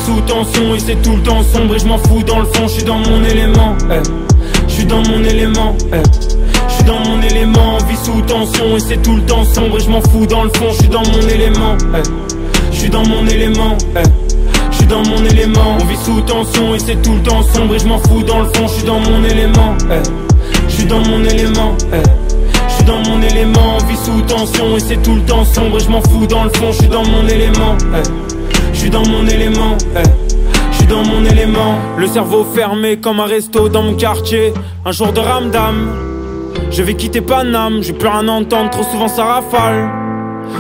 sous tension et c'est tout le temps sombre et je m'en fous dans le fond, je suis dans mon élément, je suis dans mon élément, je suis dans mon élément, on vit sous tension et c'est tout le temps sombre et je m'en fous dans le fond, je suis dans mon élément, je suis dans mon élément, je suis dans mon élément, on vit sous tension et c'est tout le temps sombre et je m'en fous dans le fond, je suis dans mon élément, je suis dans mon élément, je suis dans mon élément, on vit sous tension et c'est tout le temps sombre et je m'en fous dans le fond, je suis dans mon élément, je suis dans mon élément, je suis dans mon élément. Le cerveau fermé comme un resto dans mon quartier. Un jour de ramdam, je vais quitter Paname, j'ai plus rien à entendre, trop souvent ça rafale.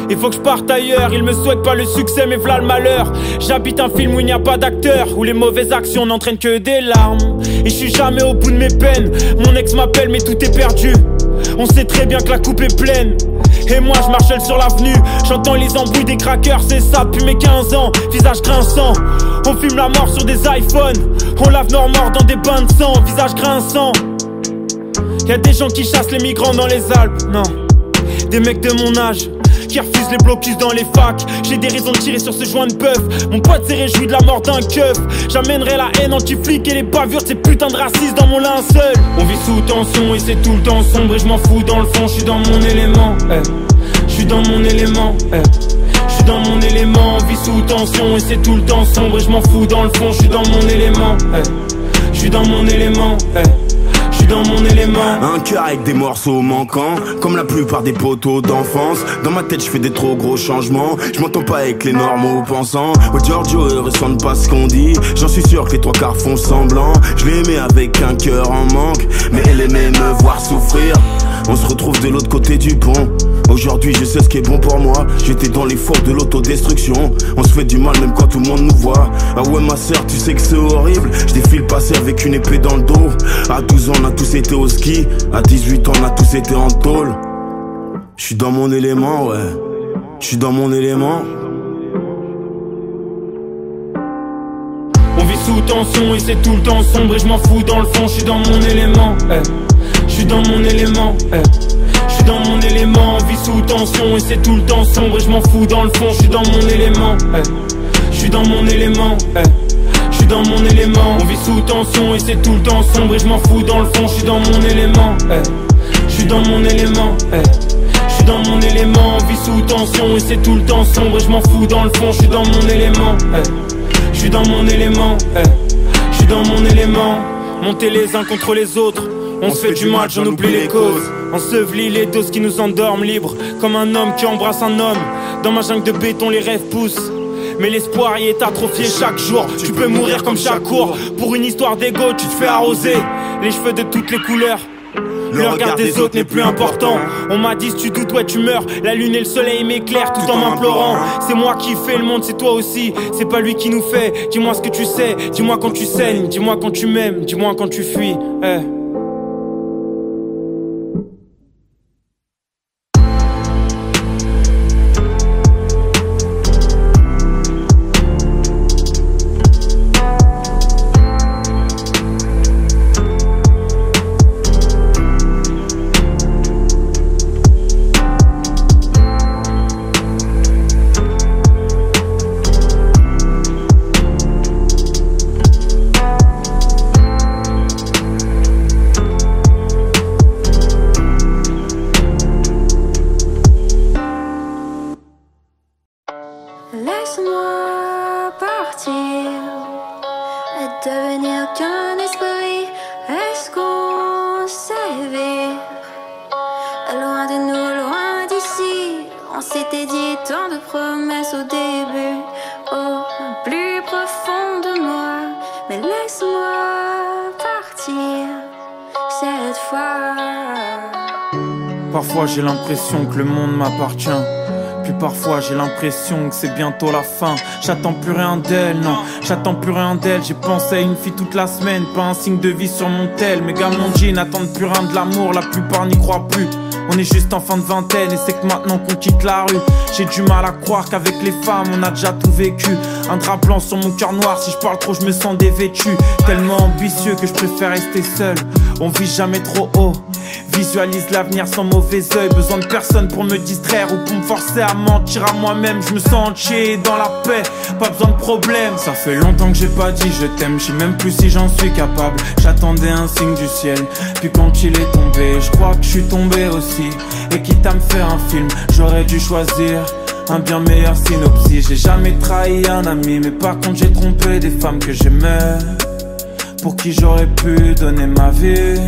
Il faut que je parte ailleurs, il me souhaite pas le succès mais v'là le malheur. J'habite un film où il n'y a pas d'acteur, où les mauvaises actions n'entraînent que des larmes. Et je suis jamais au bout de mes peines, mon ex m'appelle mais tout est perdu. On sait très bien que la coupe est pleine. Et moi je marchelle sur l'avenue, j'entends les embrouilles des crackers, c'est ça depuis mes 15 ans, visage grinçant. On filme la mort sur des iPhones, on lave nos morts dans des bains de sang, visage grinçant. Y'a des gens qui chassent les migrants dans les Alpes, non. Des mecs de mon âge qui refusent les blocus dans les facs. J'ai des raisons de tirer sur ce joint de bœuf. Mon pote s'est réjoui de la mort d'un keuf. J'amènerai la haine anti-flic et les bavures de ces putains de racistes dans mon linceul. On vit sous tension et c'est tout le temps sombre et je m'en fous dans le fond, je suis dans mon élément, je suis dans mon élément, je suis dans mon élément, on vit sous tension et c'est tout le temps sombre et je m'en fous dans le fond, je suis dans mon élément, je suis dans mon élément, je suis dans mon élément. Un cœur avec des morceaux manquants, comme la plupart des poteaux d'enfance. Dans ma tête je fais des trop gros changements, je m'entends pas avec les normaux pensants. Oh Giorgio ressent pas ce qu'on dit, j'en suis sûr que les trois quarts font semblant. Je l'ai aimé avec un cœur en manque, mais elle aimait me voir souffrir. On se retrouve de l'autre côté du pont. Aujourd'hui je sais ce qui est bon pour moi. J'étais dans les fours de l'autodestruction. On se fait du mal même quand tout le monde nous voit. Ah ouais ma sœur tu sais que c'est horrible. Je défile passer avec une épée dans le dos. À 12 ans on a tous été au ski. À 18 ans on a tous été en tôle. Je suis dans mon élément ouais. Je suis dans mon élément. On vit sous tension et c'est tout le temps sombre et je m'en fous dans le fond, je suis dans mon élément, je suis dans mon élément, je suis dans mon élément, on vit sous tension et c'est tout le temps sombre et je m'en fous dans le fond, je suis dans mon élément, je suis dans mon élément, je suis dans mon élément, on vit sous tension et c'est tout le temps sombre et je m'en fous dans le fond, je suis dans mon élément, je suis dans mon élément, je suis dans mon élément, on vit sous tension et c'est tout le temps sombre et je m'en fous dans le fond, je suis dans mon élément, je suis dans mon élément, je suis dans mon élément. Monter les uns contre les autres, on se fait du mal, j'en oublie les causes. Ensevelis les doses qui nous endorment, libres comme un homme qui embrasse un homme. Dans ma jungle de béton les rêves poussent, mais l'espoir y est atrophié chaque jour. Tu peux mourir comme Shakur, pour une histoire d'ego tu te fais arroser. Les cheveux de toutes les couleurs, le regard des autres n'est plus important. On m'a dit si tu doutes ouais tu meurs. La lune et le soleil m'éclairent tout en m'implorant. C'est moi qui fais le monde, c'est toi aussi. C'est pas lui qui nous fait. Dis-moi ce que tu sais, dis-moi quand tu saignes, dis-moi quand tu m'aimes, dis-moi quand tu fuis. Laisse-moi partir et devenir qu'un esprit. Est-ce qu'on s'éveille loin de nous, loin d'ici? On s'était dit tant de promesses au début, au plus profond de moi. Mais laisse-moi partir cette fois. Parfois j'ai l'impression que le monde m'appartient. Puis parfois j'ai l'impression que c'est bientôt la fin. J'attends plus rien d'elle, non, j'attends plus rien d'elle. J'ai pensé à une fille toute la semaine, pas un signe de vie sur mon tel. Mes gars m'ont dit n'attendent plus rien de l'amour, la plupart n'y croient plus. On est juste en fin de vingtaine et c'est que maintenant qu'on quitte la rue. J'ai du mal à croire qu'avec les femmes on a déjà tout vécu. Un drap blanc sur mon cœur noir, si je parle trop je me sens dévêtu. Tellement ambitieux que je préfère rester seul. On vit jamais trop haut Visualise l'avenir sans mauvais oeil. Besoin de personne pour me distraire ou pour me forcer à mentir à moi-même. Je me sens entier dans la paix, pas besoin de problème. Ça fait longtemps que j'ai pas dit je t'aime, je sais même plus si j'en suis capable. J'attendais un signe du ciel, puis quand il est tombé, je crois que je suis tombé aussi. Et quitte à me faire un film, j'aurais dû choisir un bien meilleur synopsis. J'ai jamais trahi un ami, mais par contre j'ai trompé des femmes que j'aimais, pour qui j'aurais pu donner ma vie.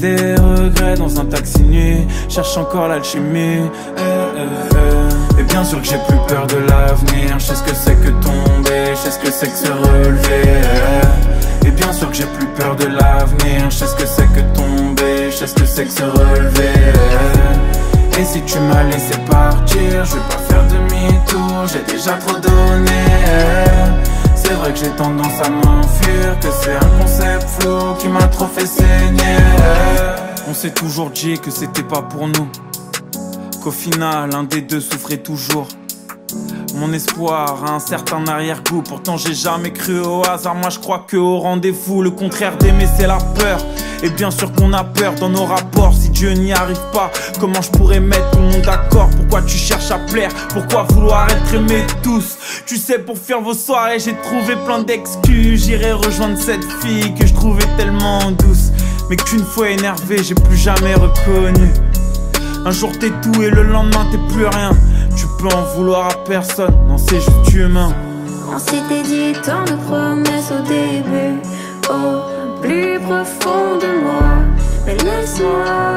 Des regrets dans un taxi nuit, cherche encore l'alchimie. Et bien sûr que j'ai plus peur de l'avenir. Je sais ce que c'est que tomber, je sais ce que c'est que se relever. Et bien sûr que j'ai plus peur de l'avenir. Je sais ce que c'est que tomber, je sais ce que c'est que se relever. Et si tu m'as laissé partir, je vais pas faire demi-tour, j'ai déjà trop donné. C'est vrai que j'ai tendance à m'enfuir, que c'est un concept flou qui m'a trop fait saigner. On s'est toujours dit que c'était pas pour nous, qu'au final un des deux souffrait toujours. Mon espoir a un certain arrière-goût, pourtant j'ai jamais cru au hasard. Moi je crois que au rendez-vous, le contraire d'aimer c'est la peur. Et bien sûr qu'on a peur dans nos rapports. Si Dieu n'y arrive pas, comment je pourrais mettre tout le monde d'accord? Pourquoi tu cherches à plaire? Pourquoi vouloir être aimé de tous? Tu sais, pour faire vos soirées j'ai trouvé plein d'excuses. J'irai rejoindre cette fille que je trouvais tellement douce, mais qu'une fois énervé j'ai plus jamais reconnu. Un jour t'es tout et le lendemain t'es plus rien. Tu peux en vouloir à personne, non c'est juste humain. On s'était dit tant de promesses au début, au plus profond de moi. Mais laisse-moi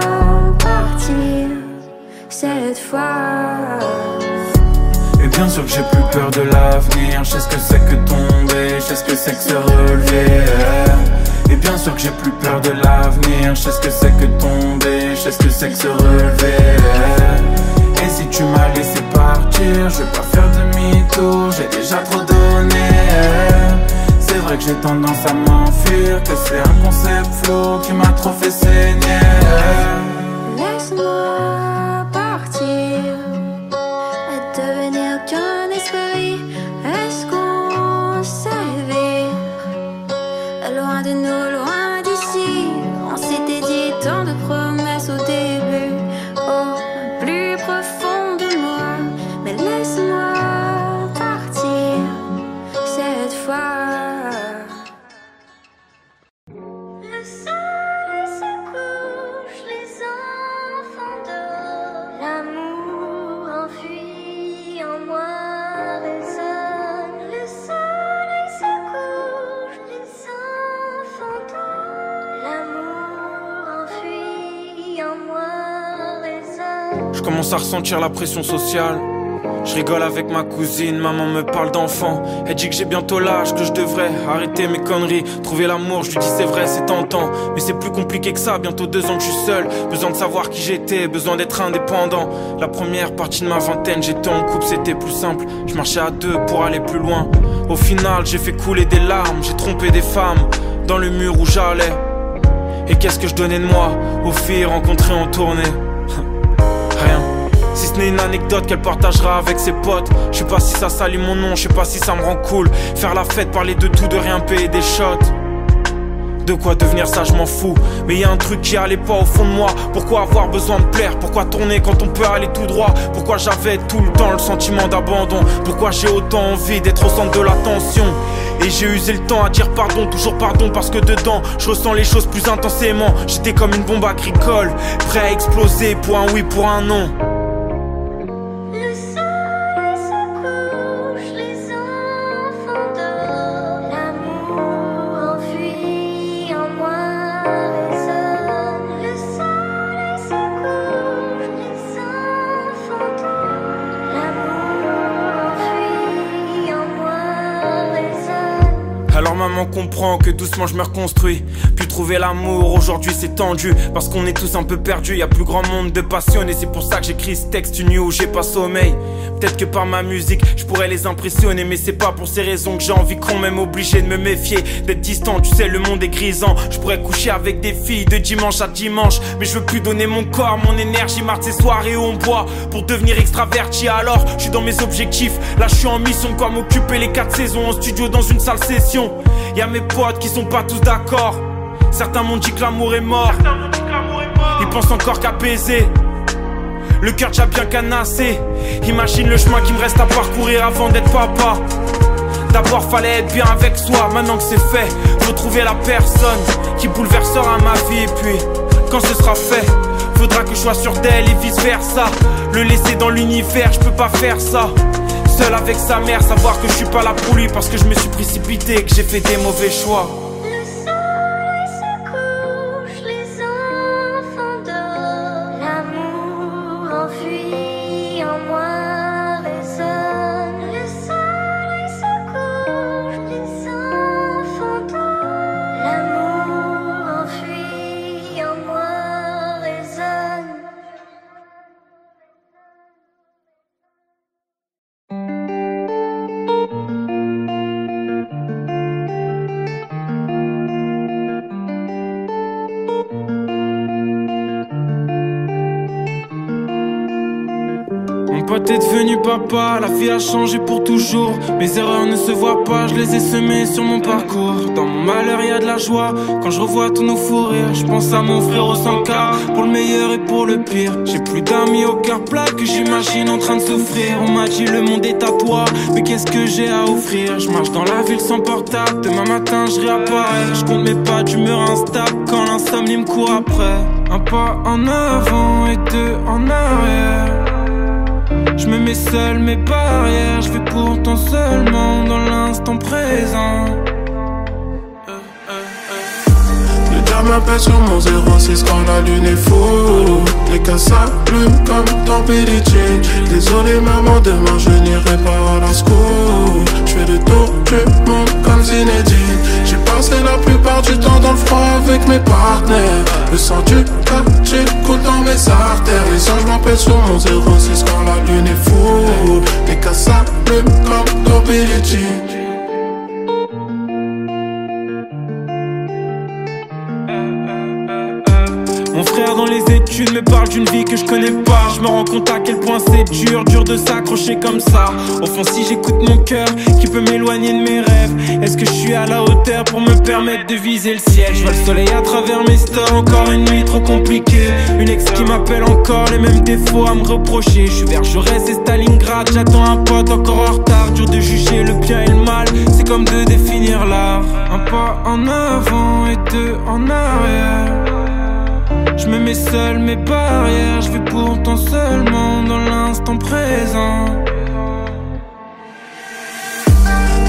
partir cette fois. Et bien sûr que j'ai plus peur de l'avenir. Je sais ce que c'est que tomber, je sais ce que c'est que se relever. Et bien sûr que j'ai plus peur de l'avenir. Je sais ce que c'est que tomber, je sais ce que c'est que se relever. Et si tu m'as laissé partir, je vais pas faire demi-tour, j'ai déjà trop donné. C'est vrai que j'ai tendance à m'enfuir, que c'est un concept flou qui m'a trop fait saigner. Laisse-moi partir et devenir qu'un esprit. Est-ce qu'on s'éveille loin de nous, loin d'ici? On s'était dit tant de promesses au début, au plus profond de moi. Mais laisse-moi partir cette fois. Le soleil se couche, les enfants dorment. L'amour enfui en moi résonne. Le soleil se couche, les enfants dorment. L'amour enfui en moi résonne. Je commence à ressentir la pression sociale. Je rigole avec ma cousine, maman me parle d'enfant. Elle dit que j'ai bientôt l'âge, que je devrais arrêter mes conneries, trouver l'amour. Je lui dis c'est vrai, c'est tentant, mais c'est plus compliqué que ça. Bientôt 2 ans que je suis seul, besoin de savoir qui j'étais, besoin d'être indépendant. La première partie de ma vingtaine, j'étais en couple, c'était plus simple. Je marchais à 2 pour aller plus loin. Au final, j'ai fait couler des larmes, j'ai trompé des femmes dans le mur où j'allais. Et qu'est-ce que je donnais de moi aux filles rencontrées en tournée? Rien. Si ce n'est une anecdote qu'elle partagera avec ses potes. Je sais pas si ça salit mon nom, je sais pas si ça me rend cool. Faire la fête, parler de tout, de rien, payer des shots. De quoi devenir ça, je m'en fous. Mais y a un truc qui allait pas au fond de moi. Pourquoi avoir besoin de plaire? Pourquoi tourner quand on peut aller tout droit? Pourquoi j'avais tout le temps le sentiment d'abandon? Pourquoi j'ai autant envie d'être au centre de l'attention? Et j'ai usé le temps à dire pardon, toujours pardon, parce que dedans je ressens les choses plus intensément. J'étais comme une bombe agricole, prêt à exploser pour un oui, pour un non. Alors maman comprend que doucement je me reconstruis. Puis trouver l'amour, aujourd'hui c'est tendu. Parce qu'on est tous un peu perdus, y a plus grand monde de passionnés. C'est pour ça que j'écris ce texte une nuit où j'ai pas sommeil. Peut-être que par ma musique je pourrais les impressionner, mais c'est pas pour ces raisons que j'ai envie qu'on m'aime. Obligé de me méfier, d'être distant, tu sais le monde est grisant. Je pourrais coucher avec des filles de dimanche à dimanche, mais je veux plus donner mon corps, mon énergie, marre de ces soirées où on boit pour devenir extraverti. Alors je suis dans mes objectifs, là je suis en mission de quoi m'occuper les 4 saisons. En studio dans une salle session. Y'a mes potes qui sont pas tous d'accord. Certains m'ont dit que l'amour est mort. pense encore qu'à baiser. Le cœur déjà bien canassé. Imagine le chemin qu'il me reste à parcourir avant d'être papa. D'abord fallait être bien avec soi, maintenant que c'est fait, faut trouver la personne qui bouleversera ma vie. Et puis, quand ce sera fait, faudra que je sois sûr d'elle et vice versa. Le laisser dans l'univers, je peux pas faire ça. Seul avec sa mère, savoir que je suis pas là pour lui parce que je me suis précipité et que j'ai fait des mauvais choix. T'es devenu papa, la vie a changé pour toujours. Mes erreurs ne se voient pas, je les ai semées sur mon parcours. Dans mon malheur y a de la joie, quand je revois tous nos fous rires. Je pense à mon frère au 100K, pour le meilleur et pour le pire. J'ai plus d'amis au cœur plat que j'imagine en train de souffrir. On m'a dit le monde est à toi, mais qu'est-ce que j'ai à offrir? Je marche dans la ville sans portable, demain matin je réapparais. Je compte mes pas d'humeur instable quand l'insomnie me court après. Un pas en avant et deux en arrière. Je me mets seul mes barrières, je vais pourtant seulement dans l'instant présent. Le diable m'appelle sur mon 06 quand la lune est fou. Les cas s'allument comme dans Billie Jean. Désolé maman, demain je n'irai pas à la school. Je fais le tour du monde comme Zinedine. J'ai passé la plupart du temps dans le froid avec mes partenaires. Le sang du quartier coule dans mes artères. Les anges m'appellent sur mon 06 quand la lune est fou. Les cas s'allument comme dans Billie Jean. Mon frère dans les études me parle d'une vie que je connais pas. Je me rends compte à quel point c'est dur de s'accrocher comme ça. Au fond si j'écoute mon cœur qui peut m'éloigner de mes rêves, est-ce que je suis à la hauteur pour me permettre de viser le ciel? Je vois le soleil à travers mes stores, encore une nuit trop compliquée. Une ex qui m'appelle encore, les mêmes défauts à me reprocher. Je suis vers Jaurès et Stalingrad, j'attends un pote encore en retard. Dur de juger le bien et le mal, c'est comme de définir l'art. Un pas en avant et deux en arrière. Je me mets seul mes barrières, je vais pourtant seulement dans l'instant présent.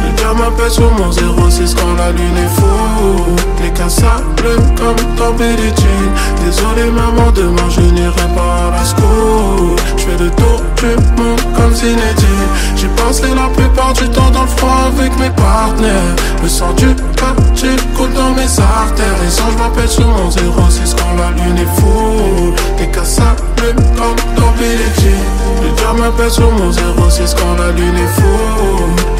Le diable m'appelle sur mon 06 quand la lune est fou. Les cas s'allument comme dans Billie Jean. Désolé maman, demain je n'irai pas à la school. Je fais le tour du monde comme Zinedine. J'ai passé la plupart du temps dans le froid avec mes partenaires. Le sang du quartier coule dans mes artères. Les anges m'appellent sur mon 06 quand la lune est fou. Les cas s'allument comme dans Billie Jean. Le diable m'appelle sur mon 06 quand la lune est fou.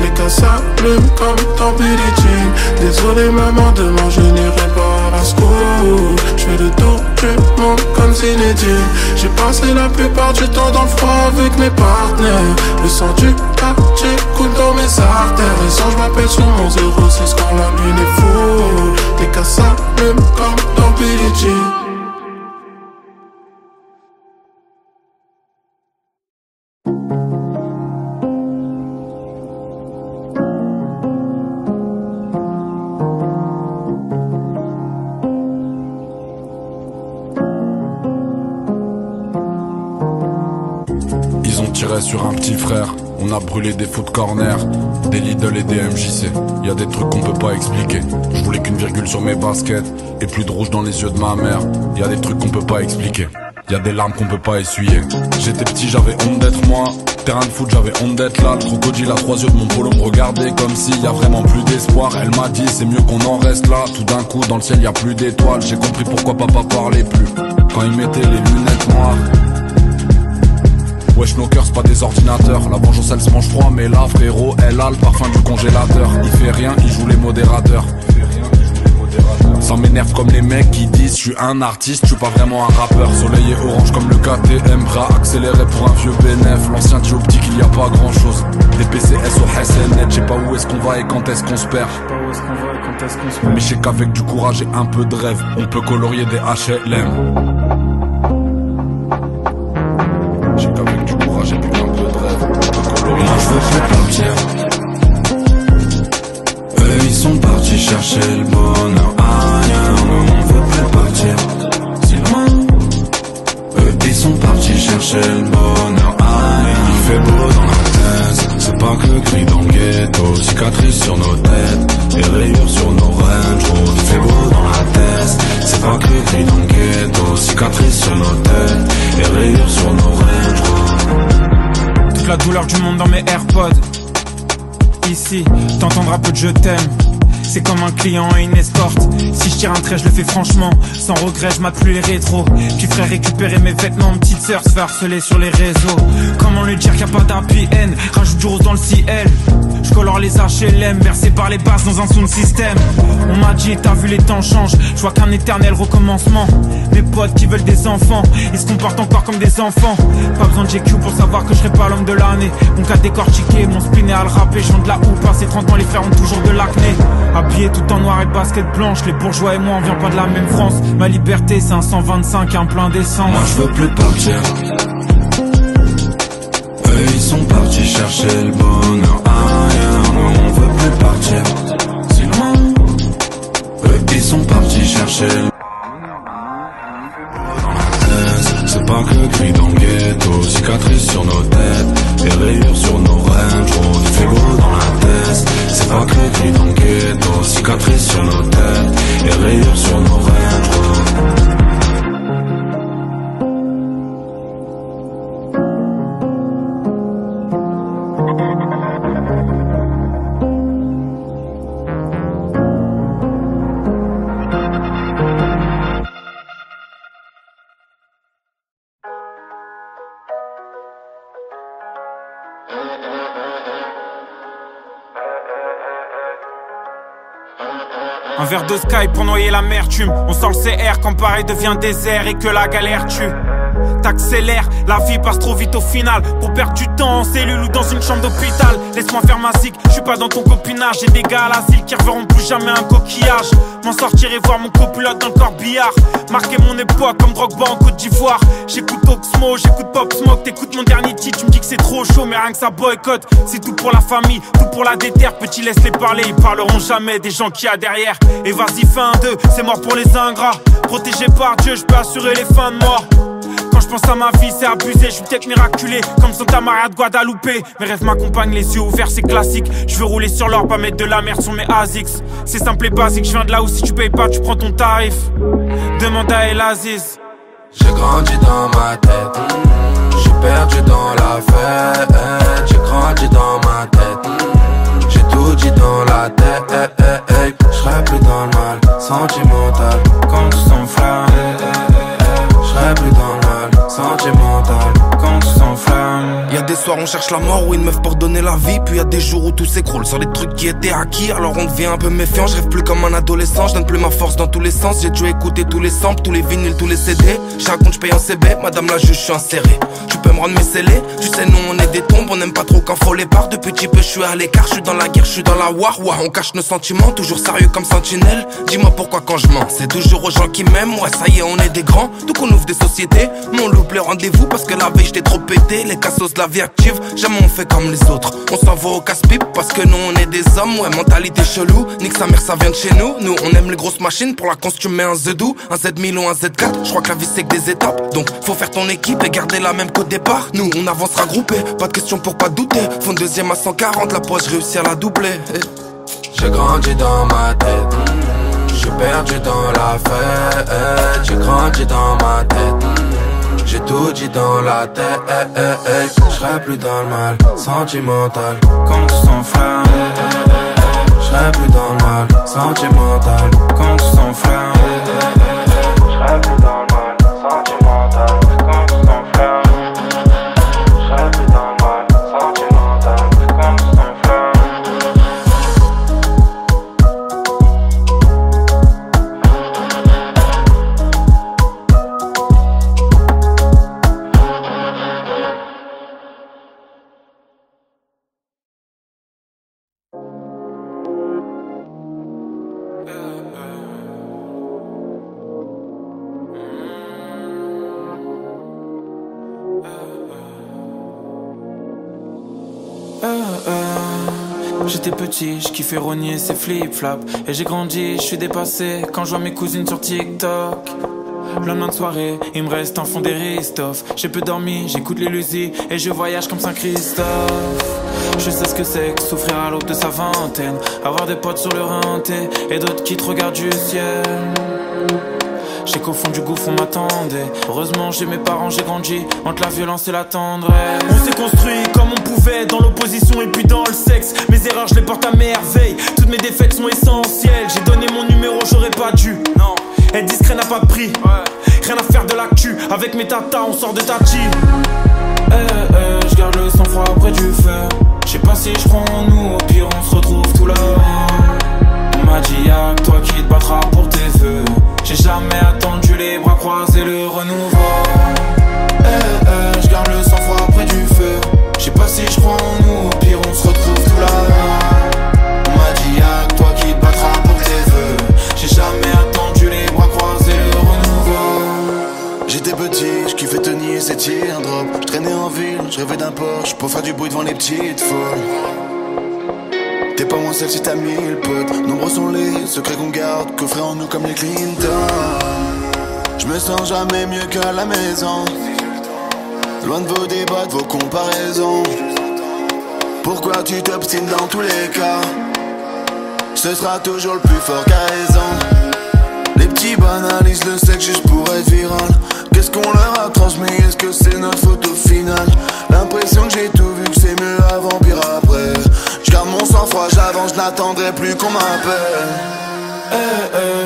Les cas s'allument comme dans Billie Jean. Désolé maman, demain je n'irai pas à la school. Je fais le tour du monde comme Zinedine. J'ai passé la plupart du temps dans le froid avec mes partenaires. Le sang du quartier coule dans mes artères. Les anges m'appellent sur mon 06 quand la lune est fou. Les cas s'allument comme dans Billie Jean. Sur un petit frère, on a brûlé des foot corner, des Lidl et des MJC. Y'a des trucs qu'on peut pas expliquer. Je voulais qu'une virgule sur mes baskets et plus de rouge dans les yeux de ma mère. Y'a des trucs qu'on peut pas expliquer. Y'a des larmes qu'on peut pas essuyer. J'étais petit, j'avais honte d'être moi. Terrain de foot, j'avais honte d'être là. Le crocodile à 3 yeux de mon polo me regardait comme s'il y a vraiment plus d'espoir. Elle m'a dit c'est mieux qu'on en reste là. Tout d'un coup dans le ciel y a plus d'étoiles. J'ai compris pourquoi papa parlait plus quand il mettait les lunettes noires. Wesh nos cœurs c'est pas des ordinateurs. La vengeance elle se mange froid mais là frérot elle a le parfum du congélateur. Il fait rien, il joue les modérateurs. Ça m'énerve comme les mecs qui disent je suis un artiste, je suis pas vraiment un rappeur. Soleil et orange comme le KTM, bras accéléré pour un vieux bénéf. L'ancien optique, il y a pas grand chose. Des PCS au SNnet, je sais pas où est-ce qu'on va et quand est-ce qu'on se perd. Mais je sais qu'avec du courage et un peu de rêve, on peut colorier des HLM. Je sais qu'avec du courage et puis un peu de rêve, on peut colorier. Moi je veux plus partir. Eux ils sont partis chercher le bonheur ailleurs. Nous on veut plus partir si loin. Eux ils sont partis chercher le bonheur ailleurs. Il fait beau dans la tête, c'est pas que le cri dans le ghetto. Cicatrices sur nos têtes et rayures sur nos Range Rover. Il fait beau dans la tête, c'est pas que le cri dans le ghetto. Cicatrices sur nos têtes et rayures sur nos Range Rover. Toute la douleur du monde dans mes AirPods. Ici, t'entendras peu de je t'aime. C'est comme un client et une escorte. Si je tire un trait, je le fais franchement. Sans regret, je mate plus les rétros. Tu ferais récupérer mes vêtements. Petite sœur se fait harceler sur les réseaux. Comment lui dire qu'il n'y a pas d'happy end? Rajoute du rose dans le ciel. Je colore les HLM, bercé par les basses dans un sound system. On m'a dit, t'as vu les temps changent. Je vois qu'un éternel recommencement. Mes potes qui veulent des enfants, ils se comportent encore comme des enfants. Pas besoin de GQ pour savoir que je serai pas l'homme de l'année. Mon cas décortiqué, mon spin est à le rapper. Je de la houppe, passé 30 ans, les frères ont toujours de l'acné. Habillé tout en noir et basket blanche. Les bourgeois et moi on vient pas de la même France. Ma liberté c'est un 125 et un plein d'essence. Moi je veux plus partir. Eux ils sont partis chercher le bonheur ailleurs. Nous on veut plus partir si loin. Eux ils sont partis chercher le c'est pas que le cri dans le ghetto. Cicatrices sur nos têtes et rayures sur nos Range Rover. Il fait beau dans la tête, c'est pas que le cri dans le ghetto. Cicatrices sur nos têtes et rayures sur nos Range Rover. Un verre de Sky pour noyer l'amertume. On sort le CR quand Paris devient désert et que la galère tue. T'accélères, la vie passe trop vite au final. Pour perdre du temps en cellule ou dans une chambre d'hôpital. Laisse-moi faire ma zig, je suis pas dans ton copinage. J'ai des gars à l'asile qui reverront plus jamais un coquillage. M'en sortir et voir mon copilote dans le corbillard. Marquer mon époque comme Drogba en Côte d'Ivoire. J'écoute Oxmo, j'écoute Pop Smoke. T'écoutes mon dernier titre, tu me dis que c'est trop chaud. Mais rien que ça boycotte, c'est tout pour la famille, tout pour la déterre. Petit laisse-les parler, ils parleront jamais des gens qu'il y a derrière. Et vas-y fin 2, c'est mort pour les ingrats. Protégé par Dieu, je peux assurer les fins de mort. Quand je pense à ma vie, c'est abusé, je suis peut-être miraculé comme Santa Maria de Guadalupe. Mes rêves m'accompagnent, les yeux ouverts, c'est classique. Je veux rouler sur l'or, pas mettre de la merde sur mes ASICS. C'est simple et basique, je viens de là où si tu payes pas, tu prends ton tarif. Demande à El Aziz. J'ai grandi dans ma tête, j'ai perdu dans la fête. J'ai grandi dans ma tête, j'ai tout dit dans la tête. J'serai plus dans le mal sentimental quand tout s'enflamme. J'serai plus dans le mal sentimental quand tout s'enflamme. Y'a des soirs on cherche la mort ou une meuf pour donner la vie. Puis y'a des jours où tout s'écroule sur les trucs qui étaient acquis. Alors on devient un peu méfiant, je rêve plus comme un adolescent. Je donne plus ma force dans tous les sens. J'ai dû écouter tous les samples, tous les vinyles, tous les CD. J'ai un compte, je paye en CB, madame la juge, je suis inséré. Tu peux me rendre mes scellés, tu sais nous on est des tombes. On aime pas trop quand faut les barres. Depuis petit peu je suis à l'écart, je suis dans la guerre, je suis dans la war. Ouais, on cache nos sentiments, toujours sérieux comme sentinelle. Dis-moi pourquoi quand je mens, c'est toujours aux gens qui m'aiment. Ouais ça y est on est des grands, donc on ouvre des sociétés. Mais on loupe le rendez-vous parce que la veille j'étais trop pété. Les cassos de la vie active, jamais on fait comme les autres. On s'en va au casse-pipe parce que nous on est des hommes. Ouais mentalité chelou, nique sa mère ça vient de chez nous. Nous on aime les grosses machines, pour la cons tu mets un Z2, un Z1000 ou un Z4. Je crois que la vie c'est que des étapes, donc faut faire ton équipe et garder la même qu'au départ. Nous on avancera groupé, pas de question pour pas douter. Faut une deuxième à 140, la poche réussi à la doubler. J'ai grandi dans ma tête, j'ai perdu dans la fête. J'ai grandi dans ma tête, j'ai tout dit dans la tête. J'serai plus dans le mal sentimental quand tout s'enflamme. J'serai plus dans le mal sentimental quand tout s'enflamme. J'serai plus dans le mal sentimental quand tout s'enflamme. J'serai plus dans le mal sentimental quand tout s'enflamme. J'étais petit, je kiffais rogner ses flip-flops. Et j'ai grandi, je suis dépassé quand je vois mes cousines sur TikTok. Le lendemain de soirée, il me reste un fond des ristoff. J'ai peu dormi, j'écoute les Luzi et je voyage comme Saint-Christophe. Je sais ce que c'est que souffrir à l'aube de sa vingtaine, avoir des potes sur le rinté et d'autres qui te regardent du ciel. J'ai qu'au fond du gouffre on m'attendait. Heureusement j'ai mes parents, j'ai grandi entre la violence et la tendresse. On s'est construit comme on pouvait, dans l'opposition et puis dans le sexe. Mes erreurs je les porte à merveille, toutes mes défaites sont essentielles. J'ai donné mon numéro, j'aurais pas dû. Non, être discret n'a pas de prix. Rien à faire de l'actu, avec mes tatas on sort de Tati. Je garde le sang-froid près du feu. Je sais pas si je prends nous, au pire on se retrouve tout là-haut. On m'a dit y'a que toi qui te battras pour tes vœux. J'ai jamais attendu les bras croisés le renouveau. Je garde le sang-froid près du feu. Je sais pas si je crois en nous, au pire on se retrouve tout là. On m'a dit y'a que toi qui te battras pour tes vœux. J'ai jamais attendu les bras croisés le renouveau. J'étais petit, je kiffais tenir ces teardrops. Je traînais en ville, je rêvais d'un Porsche pour faire du bruit devant les petites folles. T'es pas moins seul si t'as 1000 potes. Nombreux sont les secrets qu'on garde, coffrés en nous comme les Clinton. Je me sens jamais mieux qu'à la maison, loin de vos débats, de vos comparaisons. Pourquoi tu t'obstines dans tous les cas? Ce sera toujours le plus fort qu'à raison. Les petits banalisent le sexe juste pour être viral. Qu'est-ce qu'on leur a transmis? Est-ce que c'est notre faute au final? L'impression que j'ai tout vu, que c'est mieux avant, pire après. Je garde mon sang-froid, j'avance, je n'attendrai plus qu'on m'appelle.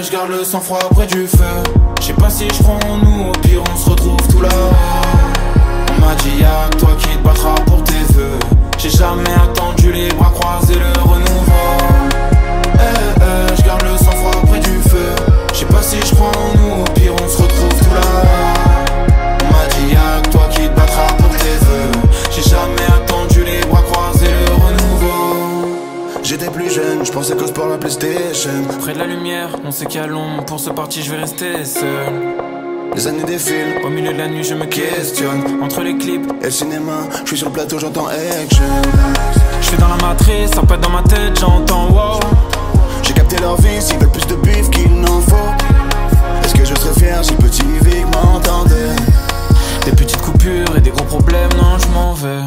Je garde le sang-froid près du feu. Je sais pas si je prends en nous, au pire on se retrouve tout là. On m'a dit y'a que toi qui te battras pour tes vœux. J'ai jamais attendu les bras croisés le renouveau. Je garde le sang-froid près du feu. Je sais pas si je prends en nous, au pire on se retrouve tout là. On m'a dit y'a que toi qui te battras pour tes vœux. J'ai jamais attendu les bras croisés le renouveau. J'étais plus jeune, je pensais qu'au sport la PlayStation. Près de la lumière, on sait qu'il y a l'ombre. Pour ce parti je vais rester seul. Les années défilent, au milieu de la nuit je me questionne. Entre les clips et le cinéma, je suis sur le plateau, j'entends action. Je suis dans la matrice, ça pète dans ma tête, j'entends wow. J'ai capté leur vie, s'ils veulent plus de bif qu'il n'en faut. Est-ce que je serais fier si petit Vic m'entendait? Des petites coupures et des gros problèmes, non je m'en vais.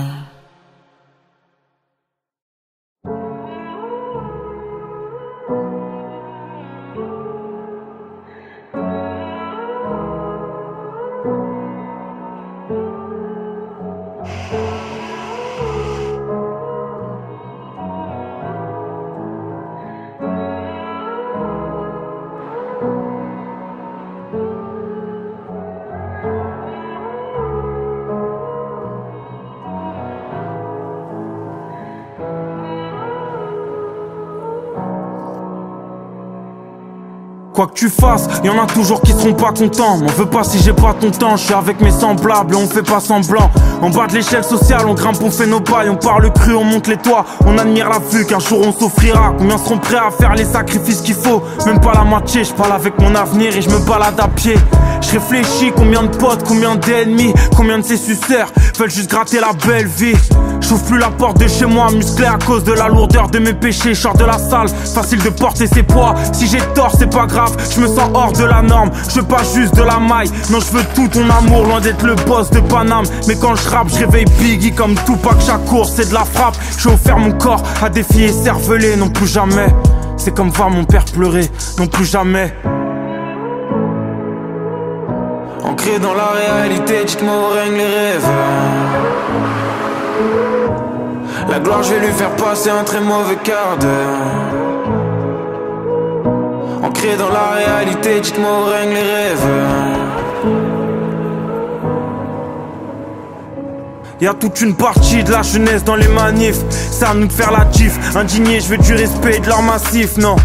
Quoi que tu fasses, y'en a toujours qui seront pas contents. M'en veux pas si j'ai pas ton temps, je suis avec mes semblables et on fait pas semblant. En bas de l'échelle sociale, on grimpe, on fait nos pailles, on parle cru, on monte les toits, on admire la vue qu'un jour on s'offrira. Combien seront prêts à faire les sacrifices qu'il faut? Même pas la moitié, je parle avec mon avenir et je me balade à pied. Je réfléchis, combien de potes, combien d'ennemis, combien de ces suceurs veulent juste gratter la belle vie. J'ouvre plus la porte de chez moi, musclé à cause de la lourdeur de mes péchés. J'sors de la salle, facile de porter ses poids. Si j'ai tort, c'est pas grave, je me sens hors de la norme. Je veux pas juste de la maille, non je veux tout ton amour. Loin d'être le boss de Paname, mais quand je rappe, je réveille Biggie comme Tupac. Chaque course, c'est de la frappe. J'ai offert mon corps à des filles écervelées. Non plus jamais, c'est comme voir mon père pleurer. Non plus jamais. Ancré dans la réalité, dites-moi où règnent les rêves. La gloire, je vais lui faire passer un très mauvais quart d'heure. Ancré dans la réalité, dites-moi où règnent les rêves. Y'a toute une partie de la jeunesse dans les manifs. C'est à nous de faire la gif. Indigné, je veux du respect et de leur massif, non.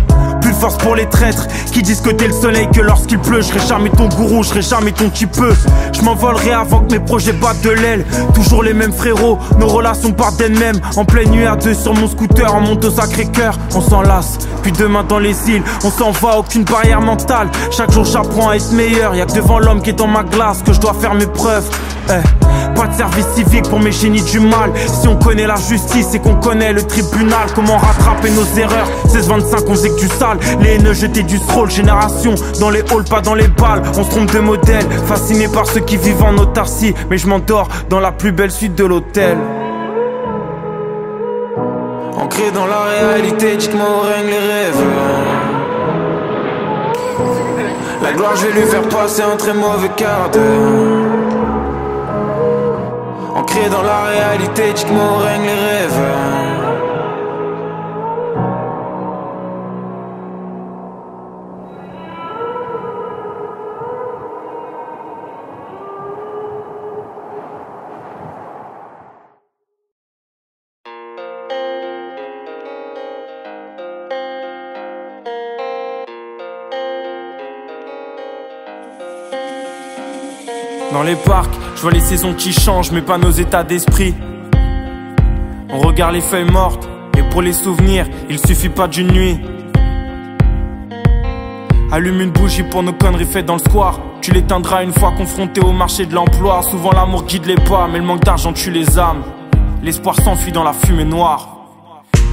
Plus de force pour les traîtres qui disent que t'es le soleil, que lorsqu'il pleut, je serai jamais ton gourou, je serai jamais ton petit peu. Je m'envolerai avant que mes projets battent de l'aile. Toujours les mêmes frérots, nos relations partent d'elles-mêmes. En pleine nuit à deux sur mon scooter, on monte au Sacré-Cœur. On s'enlace, puis demain dans les îles, on s'en va, aucune barrière mentale. Chaque jour j'apprends à être meilleur, y'a que devant l'homme qui est dans ma glace que je dois faire mes preuves. Pas de service civique pour mes génies du mal. Si on connaît la justice et qu'on connaît le tribunal, comment rattraper nos erreurs? 16-25 on faisait que du sale. Les haineux jetaient du stroll. Génération dans les halls, pas dans les balles. On se trompe de modèle, fasciné par ceux qui vivent en autarcie. Mais je m'endors dans la plus belle suite de l'hôtel. Ancré dans la réalité, dites-moi où règnent les rêves. La gloire je vais lui faire passer un très mauvais quart d'heure. Ancré dans la réalité, dites-moi où règnent les rêves. Dans les parcs, je vois les saisons qui changent, mais pas nos états d'esprit. On regarde les feuilles mortes, et pour les souvenirs, il suffit pas d'une nuit. Allume une bougie pour nos conneries faites dans le square. Tu l'éteindras une fois confronté au marché de l'emploi. Souvent l'amour guide les pas, mais le manque d'argent tue les âmes. L'espoir s'enfuit dans la fumée noire.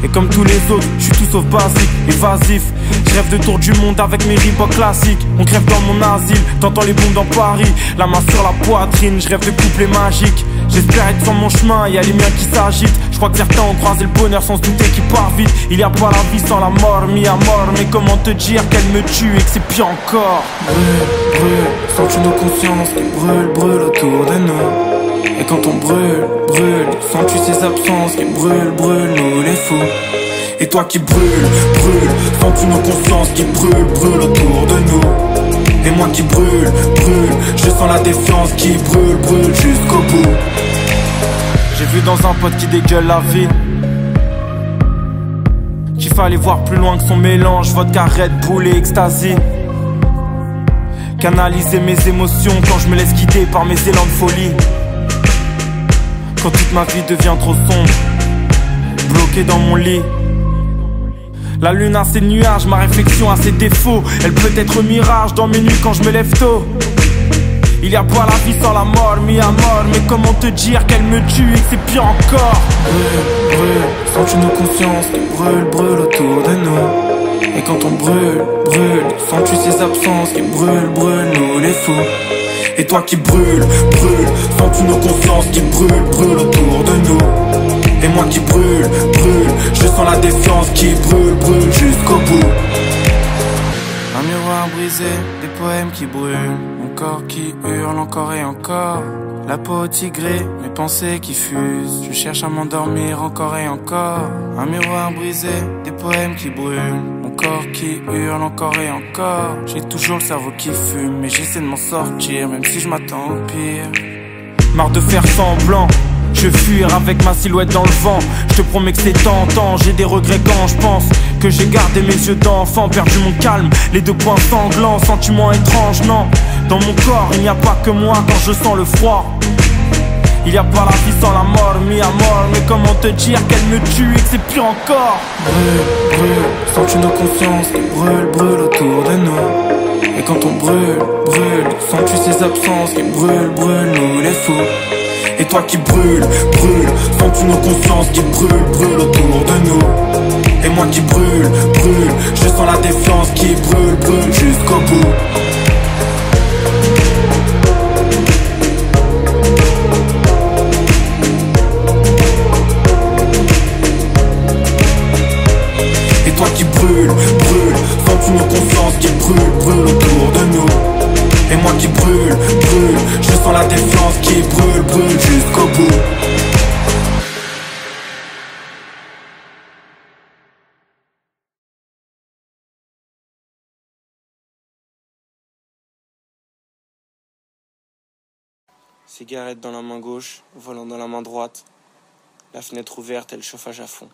Et comme tous les autres, je suis tout sauf basique, évasif. Je rêve de tour du monde avec mes Reebok classiques. On crève dans mon asile, t'entends les bombes dans Paris. La main sur la poitrine, je rêve de couplets magiques. J'espère être sur mon chemin, y'a les miens qui s'agitent. Je crois que certains ont croisé le bonheur sans se douter qu'il part vite. Il y a pas la vie sans la mort, mis à mort. Mais comment te dire qu'elle me tue et que c'est pire encore? Brûle, brûle, sens-tu nos consciences qui brûlent autour de nous? Et quand on brûle, sens-tu ces absences qui brûlent nous les fous? Et toi qui brûle, sens-tu nos consciences qui brûlent autour de nous? Et moi qui brûle, je sens la défiance qui brûle jusqu'au bout. J'ai vu dans un pote qui dégueule la vie qu'il fallait voir plus loin que son mélange vodka, Red Bull et ecstasy. Canaliser mes émotions quand je me laisse guider par mes élans de folie. Quand toute ma vie devient trop sombre, bloqué dans mon lit. La lune a ses nuages, ma réflexion a ses défauts. Elle peut être mirage dans mes nuits quand je me lève tôt. Il y a pas la vie sans la mort, mis à mort. Mais comment te dire qu'elle me tue et que c'est pire encore? Brûle, sens-tu nos consciences qui brûlent autour de nous? Et quand on brûle, sens-tu ces absences qui brûlent nous les fous? Et toi qui brûle, sens-tu nos consciences qui brûlent autour de nous? Et moi qui brûle, je sens la défiance qui brûle jusqu'au bout. Un miroir brisé, des poèmes qui brûlent, mon corps qui hurle encore et encore. La peau tigrée, mes pensées qui fusent, je cherche à m'endormir encore et encore. Un miroir brisé, des poèmes qui brûlent, mon corps qui hurle encore et encore. J'ai toujours le cerveau qui fume, mais j'essaie de m'en sortir, même si je m'attends au pire. Marre de faire semblant, je vais fuir avec ma silhouette dans le vent. Je te promets que c'est tentant, j'ai des regrets quand je pense que j'ai gardé mes yeux d'enfant, perdu mon calme, les deux poings sanglants, sentiment étrange, non. Dans mon corps, il n'y a pas que moi quand je sens le froid. Il n'y a pas la vie sans la mort, mis à mort. Mais comment te dire qu'elle me tue et que c'est pire encore? Brûle, sens-tu nos consciences qui brûlent autour de nous? Et quand on brûle, sens-tu ces absences qui brûlent nous les fous? Et toi qui brûle, sens-tu nos consciences qui brûlent autour de nous? Et moi qui brûle, je sens la défiance qui brûle jusqu'au bout. Et toi qui brûle, sens-tu nos consciences qui brûlent autour de nous? Et moi qui brûle, je sens la défiance qui brûle jusqu'au bout. Cigarette dans la main gauche, volant dans la main droite. La fenêtre ouverte et le chauffage à fond.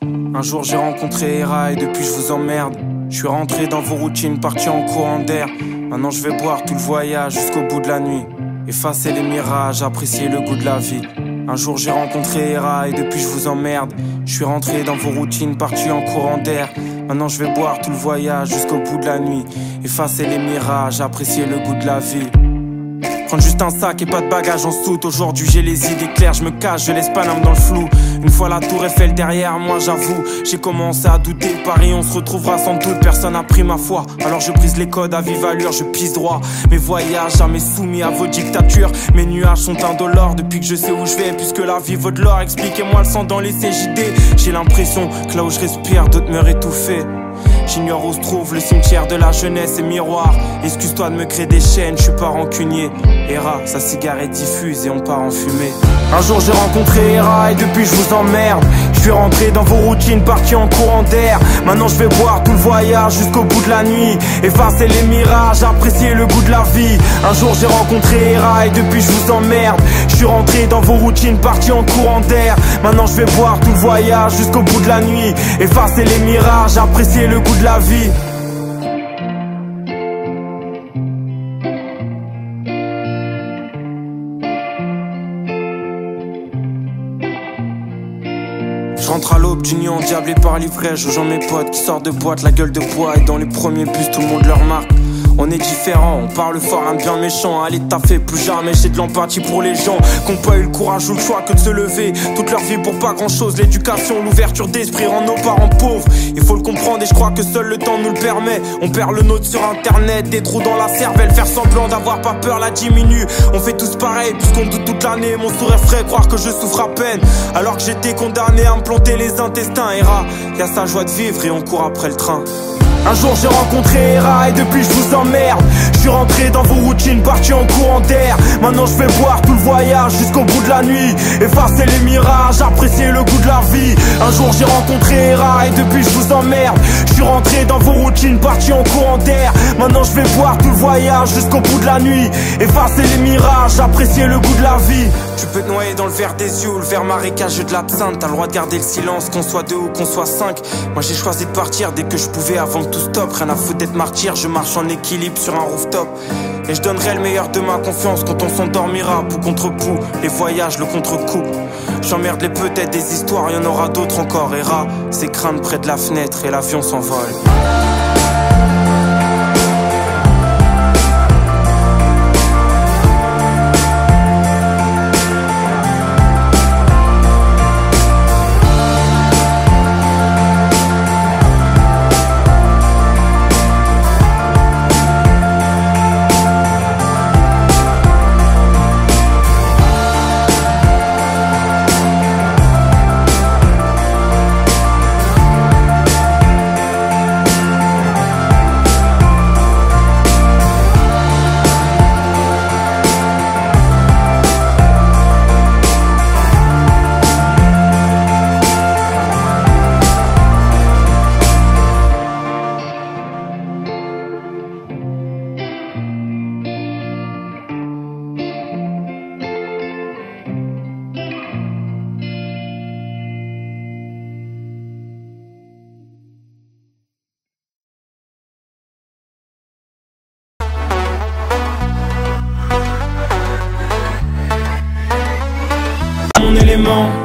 Un jour j'ai rencontré Hera et depuis je vous emmerde. Je suis rentré dans vos routines, parti en courant d'air. Maintenant je vais boire tout le voyage jusqu'au bout de la nuit. Effacer les mirages, apprécier le goût de la vie. Un jour j'ai rencontré Hera et depuis je vous emmerde. Je suis rentré dans vos routines, parti en courant d'air. Maintenant je vais boire tout le voyage jusqu'au bout de la nuit. Effacer les mirages, apprécier le goût de la vie. Prendre juste un sac et pas de bagages en soute. Aujourd'hui j'ai les idées claires, je me cache, je laisse pas l'âme dans le flou. Une fois la tour Eiffel derrière moi, j'avoue, j'ai commencé à douter. Paris on se retrouvera sans doute, personne n'a pris ma foi. Alors je brise les codes à vive allure, je pisse droit. Mes voyages jamais soumis à vos dictatures. Mes nuages sont indolores depuis que je sais où je vais. Puisque la vie vaut de l'or, expliquez-moi le sang dans les CJD. J'ai l'impression que là où je respire, d'autres meurent étouffés. J'ignore où se trouve le cimetière de la jeunesse et miroir. Excuse-toi de me créer des chaînes, je suis pas rancunier. Hera, sa cigarette diffuse et on part en fumée. Un jour j'ai rencontré Hera et depuis je vous emmerde. Je suis rentré dans vos routines, parti en courant d'air. Maintenant je vais boire tout le voyage jusqu'au bout de la nuit. Effacer les mirages, apprécier le goût de la vie. Un jour j'ai rencontré Hera et depuis je vous emmerde. Je suis rentré dans vos routines, parti en courant d'air. Maintenant je vais boire tout le voyage jusqu'au bout de la nuit. Effacer les mirages, apprécier le goût de la vie. Je rentre à l'aube d'union, diablé par l'ivresse. Je rejoins mes potes qui sortent de boîte, la gueule de bois. Et dans les premiers bus, tout le monde leur marque. On est différents, on parle fort, un bien méchant. Allez taffer, plus jamais, j'ai de l'empathie pour les gens qui n'ont pas eu le courage ou le choix que de se lever toute leur vie pour pas grand chose. L'éducation, l'ouverture d'esprit rend nos parents pauvres. Il faut le comprendre et je crois que seul le temps nous le permet. On perd le nôtre sur internet, des trous dans la cervelle. Faire semblant d'avoir pas peur la diminue. On fait tous pareil puisqu'on doute toute l'année. Mon sourire ferait croire que je souffre à peine alors que j'étais condamné à me planter les intestins. Hera, y'a sa joie de vivre et on court après le train. Un jour j'ai rencontré Hera et depuis je vous emmerde. Je suis rentré dans vos routines, parti en courant d'air. Maintenant je vais boire tout le voyage jusqu'au bout de la nuit. Effacer les mirages, apprécier le goût de la vie. Un jour j'ai rencontré Hera et depuis je vous emmerde. Je suis rentré dans vos routines, parti en courant d'air. Maintenant je vais boire tout le voyage jusqu'au bout de la nuit. Effacer les mirages, apprécier le goût de la vie. Tu peux te noyer dans le verre des yeux ou le verre marécageux de l'absinthe. T'as le droit de garder le silence, qu'on soit deux ou qu'on soit cinq. Moi j'ai choisi de partir dès que je pouvais avant que tout stop. Rien à foutre d'être martyr, je marche en équilibre sur un rooftop. Et je donnerai le meilleur de ma confiance quand on s'endormira. Pou contre pou, les voyages, le contre-coup. J'emmerde les peut-être des histoires, y'en aura d'autres encore. Hera, ses crânes près de la fenêtre et l'avion s'envole.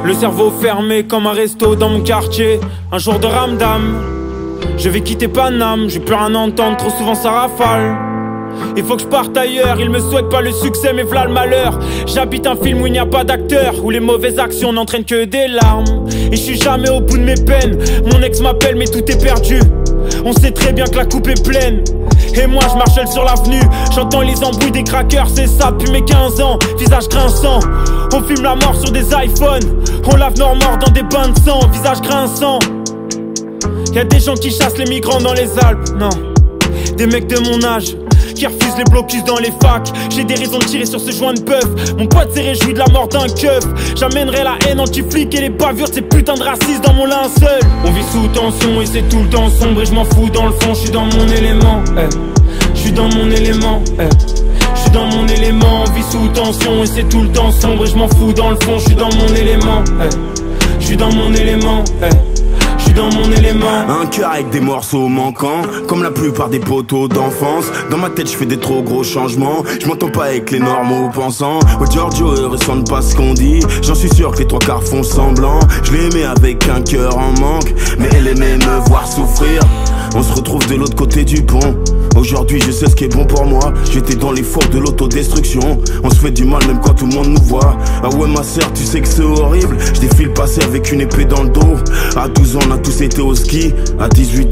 Le cerveau fermé comme un resto dans mon quartier. Un jour de ramdam, je vais quitter Paname. J'ai plus rien à entendre, trop souvent ça rafale. Il faut que je parte ailleurs, il me souhaite pas le succès mais v'là le malheur. J'habite un film où il n'y a pas d'acteur, où les mauvaises actions n'entraînent que des larmes. Et je suis jamais au bout de mes peines, mon ex m'appelle mais tout est perdu. On sait très bien que la coupe est pleine. Et moi je marchelle sur l'avenue, j'entends les embrouilles des crackers, c'est ça depuis mes 15 ans, visage grinçant. On filme la mort sur des iPhones, on lave nos morts dans des bains de sang, visage grinçant. Y'a des gens qui chassent les migrants dans les Alpes, non. Des mecs de mon âge qui refusent les blocus dans les facs. J'ai des raisons de tirer sur ce joint de bœuf. Mon pote s'est réjoui de la mort d'un keuf. J'amènerai la haine anti-flic et les bavures de ces putains de racistes dans mon linceul. On vit sous tension et c'est tout le temps sombre et je m'en fous dans le fond, je suis dans mon élément, je suis dans mon élément, je suis dans mon élément. On vit sous tension et c'est tout le temps sombre et je m'en fous dans le fond, je suis dans mon élément, je suis dans mon élément, dans mon élément. Un cœur avec des morceaux manquants, comme la plupart des poteaux d'enfance. Dans ma tête je fais des trop gros changements. Je m'entends pas avec les normaux pensants. Oh Giorgio, eux ressentent pas ce qu'on dit. J'en suis sûr que les trois quarts font semblant. Je l'ai aimé avec un cœur en manque, mais elle aimait me voir souffrir. on se retrouve de l'autre côté du pont. Aujourd'hui je sais ce qui est bon pour moi. J'étais dans les fours de l'autodestruction. On se fait du mal même quand tout le monde nous voit. Ah ouais ma sœur, tu sais que c'est horrible. Je défile passer avec une épée dans le dos. À 12 ans on a tous été au ski. À 18 ans